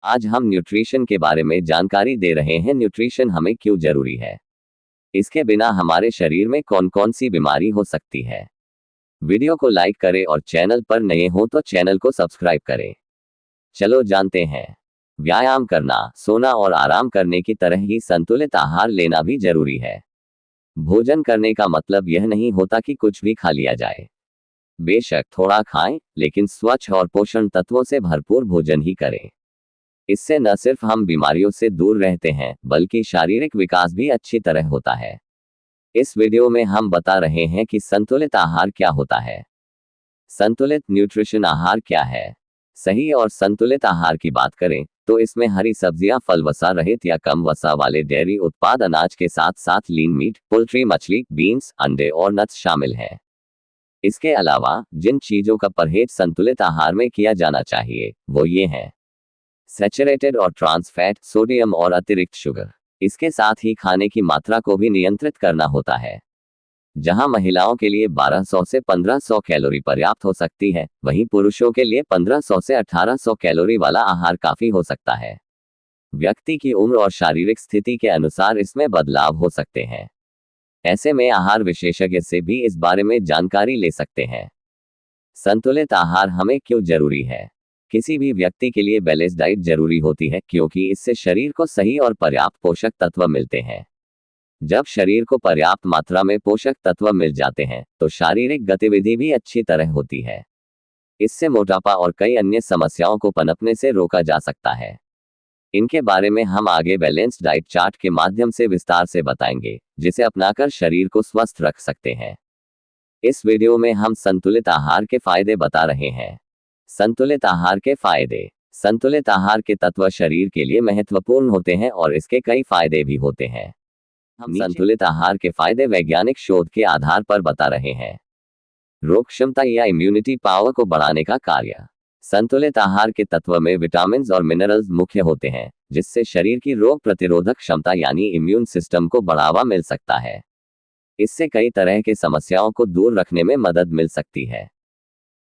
आज हम न्यूट्रिशन के बारे में जानकारी दे रहे हैं। न्यूट्रिशन हमें क्यों जरूरी है, इसके बिना हमारे शरीर में कौन कौन सी बीमारी हो सकती है। वीडियो को लाइक करें और चैनल पर नए हो तो चैनल को सब्सक्राइब करें। चलो जानते हैं। व्यायाम करना, सोना और आराम करने की तरह ही संतुलित आहार लेना भी जरूरी है। भोजन करने का मतलब यह नहीं होता कि कुछ भी खा लिया जाए। बेशक थोड़ा खाएं, लेकिन स्वच्छ और पोषण तत्वों से भरपूर भोजन ही करें। इससे न सिर्फ हम बीमारियों से दूर रहते हैं, बल्कि शारीरिक विकास भी अच्छी तरह होता है। इस वीडियो में हम बता रहे हैं कि संतुलित आहार क्या होता है। संतुलित न्यूट्रिशन आहार क्या है। सही और संतुलित आहार की बात करें तो इसमें हरी सब्जियां, फल, वसा रहित या कम वसा वाले डेयरी उत्पाद, अनाज के साथ साथ लीन मीट, पोल्ट्री, मछली, बीन्स, अंडे और नट्स शामिल हैं। इसके अलावा जिन चीजों का परहेज संतुलित आहार में किया जाना चाहिए वो ये हैं: सैचुरेटेड और ट्रांस फैट, सोडियम और अतिरिक्त शुगर। इसके साथ ही खाने की मात्रा को भी नियंत्रित करना होता है। जहां महिलाओं के लिए 1200 से 1500 कैलोरी पर्याप्त हो सकती है, वहीं पुरुषों के लिए 1500 से 1800 कैलोरी वाला आहार काफी हो सकता है। व्यक्ति की उम्र और शारीरिक स्थिति के अनुसार इसमें बदलाव हो सकते हैं। ऐसे में आहार विशेषज्ञ से भी इस बारे में जानकारी ले सकते हैं। संतुलित आहार हमें क्यों जरूरी है। किसी भी व्यक्ति के लिए बैलेंस डाइट जरूरी होती है, क्योंकि इससे शरीर को सही और पर्याप्त पोषक तत्व मिलते हैं। जब शरीर को पर्याप्त मात्रा में पोषक तत्व मिल जाते हैं तो शारीरिक गतिविधि भी अच्छी तरह होती है। इससे मोटापा और कई अन्य समस्याओं को पनपने से रोका जा सकता है। इनके बारे में हम आगे बैलेंस डाइट चार्ट के माध्यम से विस्तार से बताएंगे, जिसे अपनाकर शरीर को स्वस्थ रख सकते हैं। इस वीडियो में हम संतुलित आहार के फायदे बता रहे हैं। संतुलित आहार के फायदे। संतुलित आहार के तत्व शरीर के लिए महत्वपूर्ण होते हैं और इसके कई फायदे भी होते हैं। हम संतुलित आहार के फायदे वैज्ञानिक शोध के आधार पर बता रहे हैं। रोग क्षमता या इम्यूनिटी पावर को बढ़ाने का कार्य। संतुलित आहार के तत्व में विटामिन्स और मिनरल्स मुख्य होते हैं, जिससे शरीर की रोग प्रतिरोधक क्षमता यानी इम्यून सिस्टम को बढ़ावा मिल सकता है। इससे कई तरह के समस्याओं को दूर रखने में मदद मिल सकती है।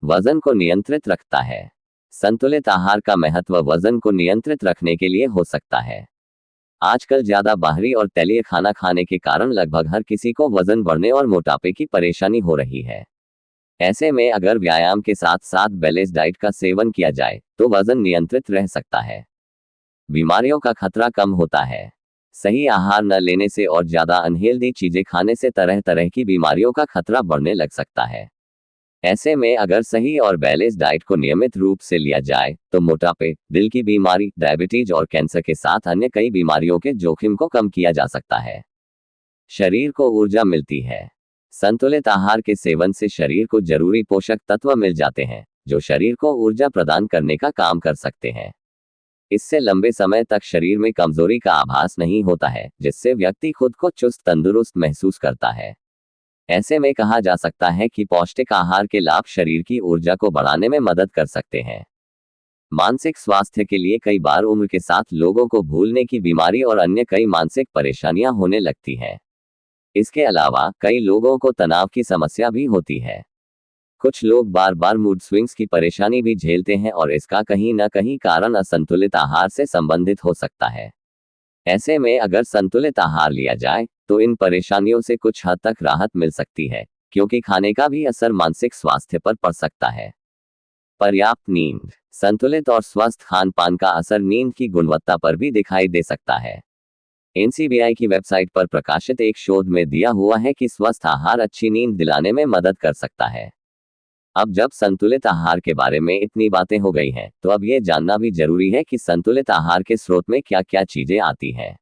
वजन को नियंत्रित रखता है। संतुलित आहार का महत्व वजन को नियंत्रित रखने के लिए हो सकता है। आजकल ज्यादा बाहरी और तैलीय खाना खाने के कारण लगभग हर किसी को वजन बढ़ने और मोटापे की परेशानी हो रही है। ऐसे में अगर व्यायाम के साथ साथ बैलेंस डाइट का सेवन किया जाए तो वजन नियंत्रित रह सकता है। बीमारियों का खतरा कम होता है। सही आहार न लेने से और ज्यादा अनहेल्दी चीजें खाने से तरह तरह की बीमारियों का खतरा बढ़ने लग सकता है। ऐसे में अगर सही और बैलेंस डाइट को नियमित रूप से लिया जाए तो मोटापे, दिल की बीमारी, डायबिटीज और कैंसर के साथ अन्य कई बीमारियों के जोखिम को कम किया जा सकता है। शरीर को ऊर्जा मिलती है। संतुलित आहार के सेवन से शरीर को जरूरी पोषक तत्व मिल जाते हैं, जो शरीर को ऊर्जा प्रदान करने का काम कर सकते हैं। इससे लंबे समय तक शरीर में कमजोरी का आभास नहीं होता है, जिससे व्यक्ति खुद को चुस्त तंदुरुस्त महसूस करता है। ऐसे में कहा जा सकता है कि पौष्टिक आहार के लाभ शरीर की ऊर्जा को बढ़ाने में मदद कर सकते हैं। मानसिक स्वास्थ्य के लिए कई बार उम्र के साथ लोगों को भूलने की बीमारी और अन्य कई मानसिक परेशानियां होने लगती हैं। इसके अलावा कई लोगों को तनाव की समस्या भी होती है। कुछ लोग बार बार मूड स्विंग्स की परेशानी भी झेलते हैं और इसका कहीं न कहीं कारण असंतुलित आहार से संबंधित हो सकता है। ऐसे में अगर संतुलित आहार लिया जाए तो इन परेशानियों से कुछ हद तक राहत मिल सकती है, क्योंकि खाने का भी असर मानसिक स्वास्थ्य पर पड़ सकता है। पर्याप्त नींद। संतुलित और स्वस्थ खान पान का असर नींद की गुणवत्ता पर भी दिखाई दे सकता है। एनसीबीआई की वेबसाइट पर प्रकाशित एक शोध में दिया हुआ है कि स्वस्थ आहार अच्छी नींद दिलाने में मदद कर सकता है। अब जब संतुलित आहार के बारे में इतनी बातें हो गई हैं, तो अब ये जानना भी जरूरी है कि संतुलित आहार के स्रोत में क्या क्या चीजें आती हैं।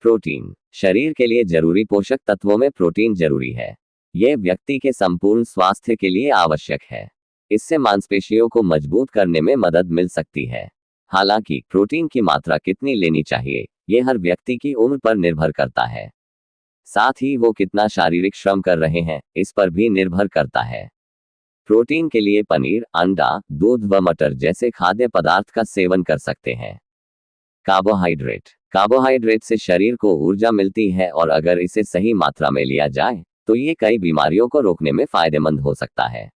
प्रोटीन। शरीर के लिए जरूरी पोषक तत्वों में प्रोटीन जरूरी है। यह व्यक्ति के संपूर्ण स्वास्थ्य के लिए आवश्यक है। इससे मांसपेशियों को मजबूत करने में मदद मिल सकती है। हालांकि प्रोटीन की मात्रा कितनी लेनी चाहिए, यह हर व्यक्ति की उम्र पर निर्भर करता है। साथ ही वो कितना शारीरिक श्रम कर रहे हैं, इस पर भी निर्भर करता है। प्रोटीन के लिए पनीर, अंडा, दूध व मटर जैसे खाद्य पदार्थ का सेवन कर सकते हैं। कार्बोहाइड्रेट। कार्बोहाइड्रेट से शरीर को ऊर्जा मिलती है और अगर इसे सही मात्रा में लिया जाए तो ये कई बीमारियों को रोकने में फायदेमंद हो सकता है।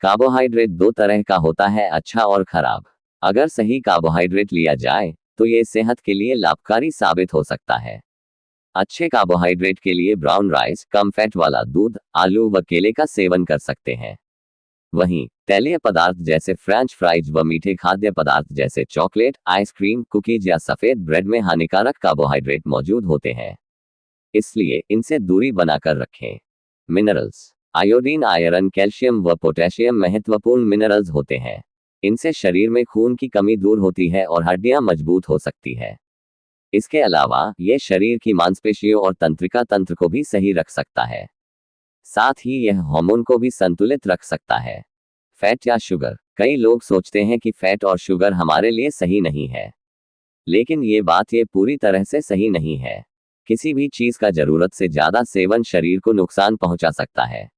कार्बोहाइड्रेट दो तरह का होता है, अच्छा और खराब। अगर सही कार्बोहाइड्रेट लिया जाए तो ये सेहत के लिए लाभकारी साबित हो सकता है। अच्छे कार्बोहाइड्रेट के लिए ब्राउन राइस, कम फैट वाला दूध, आलू व केले का सेवन कर सकते हैं। वहीं तैलीय पदार्थ जैसे फ्रेंच फ्राइज व मीठे खाद्य पदार्थ जैसे चॉकलेट, आइसक्रीम, कुकीज या सफेद ब्रेड में हानिकारक कार्बोहाइड्रेट मौजूद होते हैं, इसलिए इनसे दूरी बनाकर रखें। मिनरल्स। आयोडीन, आयरन, कैल्शियम व पोटेशियम महत्वपूर्ण मिनरल्स होते हैं। इनसे शरीर में खून की कमी दूर होती है और हड्डियां मजबूत हो सकती है। इसके अलावा ये शरीर की मांसपेशियों और तंत्रिका तंत्र को भी सही रख सकता है। साथ ही यह हार्मोन को भी संतुलित रख सकता है। फैट या शुगर। कई लोग सोचते हैं कि फैट और शुगर हमारे लिए सही नहीं है, लेकिन ये पूरी तरह से सही नहीं है। किसी भी चीज का जरूरत से ज्यादा सेवन शरीर को नुकसान पहुंचा सकता है।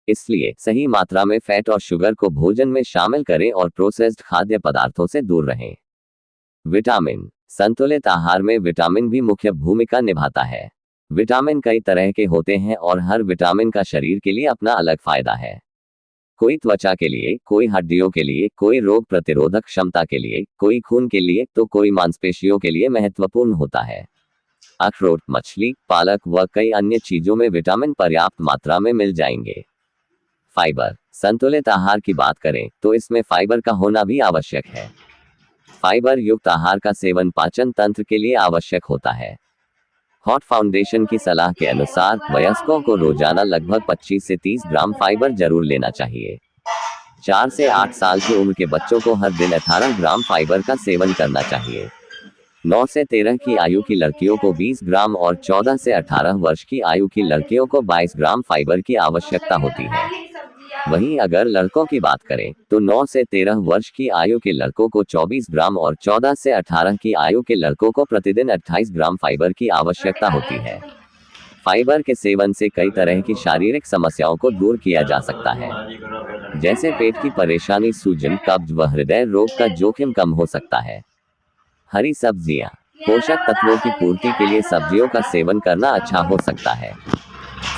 इसलिए सही मात्रा में फैट और शुगर को भोजन में शामिल करें और प्रोसेस्ड खाद्य पदार्थों से दूर रहें। विटामिन। संतुलित आहार में विटामिन भी मुख्य भूमिका निभाता है। विटामिन कई तरह के होते हैं और हर विटामिन का शरीर के लिए अपना अलग फायदा है। कोई त्वचा के लिए, कोई हड्डियों के लिए, कोई रोग प्रतिरोधक क्षमता के लिए, कोई खून के लिए तो कोई मांसपेशियों के लिए महत्वपूर्ण होता है। अखरोट, मछली, पालक व कई अन्य चीजों में विटामिन पर्याप्त मात्रा में मिल जाएंगे। फाइबर। संतुलित आहार की बात करें तो इसमें फाइबर का होना भी आवश्यक है। फाइबर युक्त आहार का सेवन पाचन तंत्र के लिए आवश्यक होता है। हॉट फाउंडेशन की सलाह के अनुसार वयस्कों को रोजाना लगभग 25 से 30 ग्राम फाइबर जरूर लेना चाहिए। 4 से 8 साल की उम्र के बच्चों को हर दिन 18 ग्राम फाइबर का सेवन करना चाहिए। 9 से 13 की आयु की लड़कियों को 20 ग्राम और 14 से 18 वर्ष की आयु की लड़कियों को 22 ग्राम फाइबर की आवश्यकता होती है। वहीं अगर लड़कों की बात करें तो 9 से 13 वर्ष की आयु के लड़कों को 24 ग्राम और 14 से 18 की आयु के लड़कों को प्रतिदिन 28 ग्राम फाइबर की आवश्यकता होती है। फाइबर के सेवन से कई तरह की शारीरिक समस्याओं को दूर किया जा सकता है, जैसे पेट की परेशानी, सूजन, कब्ज व हृदय रोग का जोखिम कम हो सकता है। हरी सब्जियां। पोषक तत्वों की पूर्ति के लिए सब्जियों का सेवन करना अच्छा हो सकता है।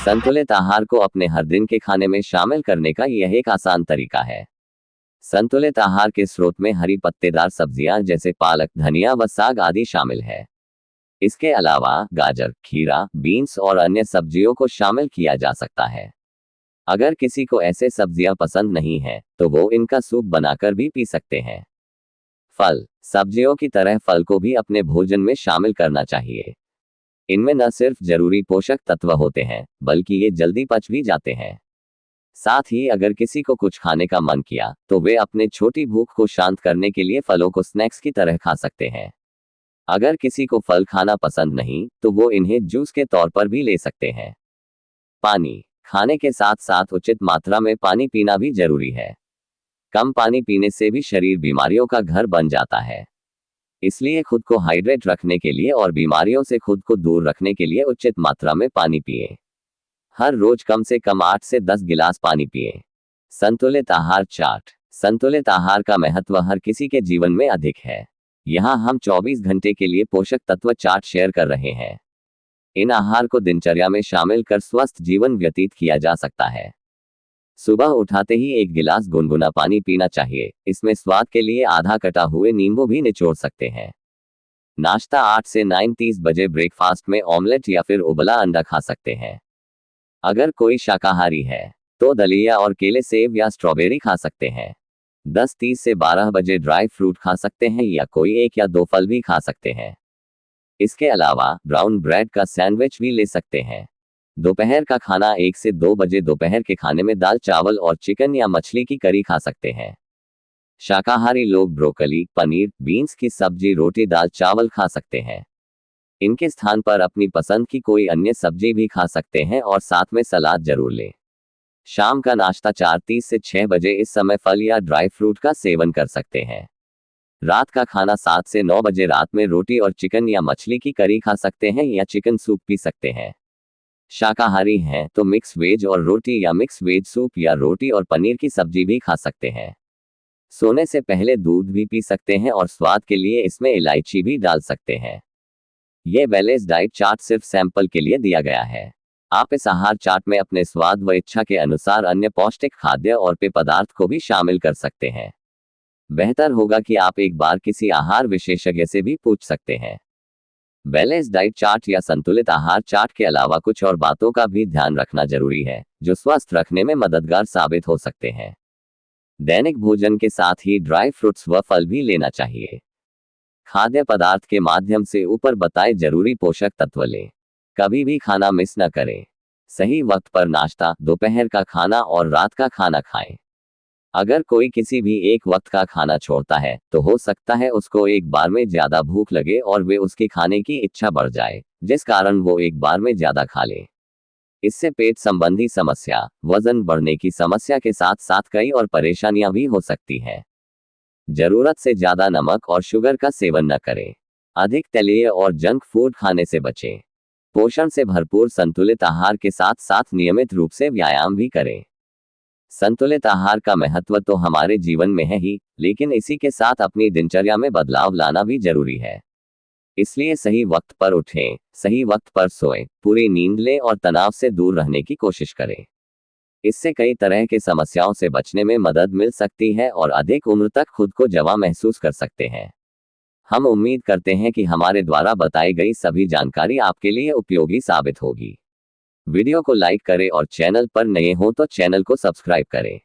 संतुलित आहार को अपने हर दिन के खाने में शामिल करने का यह एक आसान तरीका है। संतुलित आहार के स्रोत में हरी पत्तेदार सब्जियां जैसे पालक, धनिया व साग आदि शामिल है। इसके अलावा गाजर, खीरा, बीन्स और अन्य सब्जियों को शामिल किया जा सकता है। अगर किसी को ऐसे सब्जियां पसंद नहीं है तो वो इनका सूप बनाकर भी पी सकते हैं। फल। सब्जियों की तरह फल को भी अपने भोजन में शामिल करना चाहिए। इनमें न सिर्फ जरूरी पोषक तत्व होते हैं बल्कि ये जल्दी पच भी जाते हैं। साथ ही अगर किसी को कुछ खाने का मन किया तो वे अपने छोटी भूख को शांत करने के लिए फलों को स्नैक्स की तरह खा सकते हैं। अगर किसी को फल खाना पसंद नहीं तो वो इन्हें जूस के तौर पर भी ले सकते हैं। पानी। खाने के साथ साथ उचित मात्रा में पानी पीना भी जरूरी है। कम पानी पीने से भी शरीर बीमारियों का घर बन जाता है। इसलिए खुद को हाइड्रेट रखने के लिए और बीमारियों से खुद को दूर रखने के लिए उचित मात्रा में पानी पिए। हर रोज कम से कम 8 से 10 गिलास पानी पिए। संतुलित आहार चार्ट। संतुलित आहार का महत्व हर किसी के जीवन में अधिक है। यहाँ हम 24 घंटे के लिए पोषक तत्व चार्ट शेयर कर रहे हैं। इन आहार को दिनचर्या में शामिल कर स्वस्थ जीवन व्यतीत किया जा सकता है। सुबह उठाते ही 1 गिलास गुनगुना पानी पीना चाहिए। इसमें स्वाद के लिए आधा कटा हुए नींबू भी निचोड़ सकते हैं। नाश्ता 8 से 9:30 बजे। ब्रेकफास्ट में ऑमलेट या फिर उबला अंडा खा सकते हैं। अगर कोई शाकाहारी है तो दलिया और केले, सेब या स्ट्रॉबेरी खा सकते हैं। 10:30 से 12 बजे ड्राई फ्रूट खा सकते हैं या कोई 1 या 2 फल भी खा सकते हैं। इसके अलावा ब्राउन ब्रेड का सैंडविच भी ले सकते हैं। दोपहर का खाना 1 से 2 बजे। दोपहर के खाने में दाल, चावल और चिकन या मछली की करी खा सकते हैं। शाकाहारी लोग ब्रोकली, पनीर, बीन्स की सब्जी, रोटी, दाल, चावल खा सकते हैं। इनके स्थान पर अपनी पसंद की कोई अन्य सब्जी भी खा सकते हैं और साथ में सलाद जरूर लें। शाम का नाश्ता 4:30 से 6 बजे। इस समय फल या ड्राई फ्रूट का सेवन कर सकते हैं। रात का खाना 7 से 9 बजे। रात में रोटी और चिकन या मछली की करी खा सकते हैं या चिकन सूप पी सकते हैं। शाकाहारी हैं तो मिक्स वेज और रोटी या मिक्स वेज सूप या रोटी और पनीर की सब्जी भी खा सकते हैं। सोने से पहले दूध भी पी सकते हैं और स्वाद के लिए इसमें इलायची भी डाल सकते हैं। यह बैलेंस डाइट चार्ट सिर्फ सैंपल के लिए दिया गया है। आप इस आहार चार्ट में अपने स्वाद व इच्छा के अनुसार अन्य पौष्टिक खाद्य और पेय पदार्थ को भी शामिल कर सकते हैं। बेहतर होगा कि आप एक बार किसी आहार विशेषज्ञ से भी पूछ सकते हैं। बैलेंस डाइट चार्ट या संतुलित आहार चार्ट के अलावा कुछ और बातों का भी ध्यान रखना जरूरी है, जो स्वस्थ रखने में मददगार साबित हो सकते हैं। दैनिक भोजन के साथ ही ड्राई फ्रूट्स व फल भी लेना चाहिए। खाद्य पदार्थ के माध्यम से ऊपर बताए जरूरी पोषक तत्व लें। कभी भी खाना मिस न करें। सही वक्त पर नाश्ता, दोपहर का खाना और रात का खाना खाएं। अगर कोई किसी भी एक वक्त का खाना छोड़ता है, तो हो सकता है उसको एक बार में ज्यादा भूख लगे और वे उसकी खाने की इच्छा बढ़ जाए, जिस कारण वो एक बार में ज्यादा खा ले। इससे पेट संबंधी समस्या, वजन बढ़ने की समस्या के साथ साथ कई और परेशानियां भी हो सकती हैं। जरूरत से ज्यादा नमक और शुगर का सेवन न करें। अधिक तैलीय और जंक फूड खाने से बचें। पोषण से भरपूर संतुलित आहार के साथ साथ नियमित रूप से व्यायाम भी करें। संतुलित आहार का महत्व तो हमारे जीवन में है ही, लेकिन इसी के साथ अपनी दिनचर्या में बदलाव लाना भी जरूरी है। इसलिए सही वक्त पर उठें, सही वक्त पर सोएं, पूरी नींद लें और तनाव से दूर रहने की कोशिश करें। इससे कई तरह की समस्याओं से बचने में मदद मिल सकती है और अधिक उम्र तक खुद को जवां महसूस कर सकते हैं। हम उम्मीद करते हैं कि हमारे द्वारा बताई गई सभी जानकारी आपके लिए उपयोगी साबित होगी। वीडियो को लाइक करें और चैनल पर नए हो तो चैनल को सब्सक्राइब करें।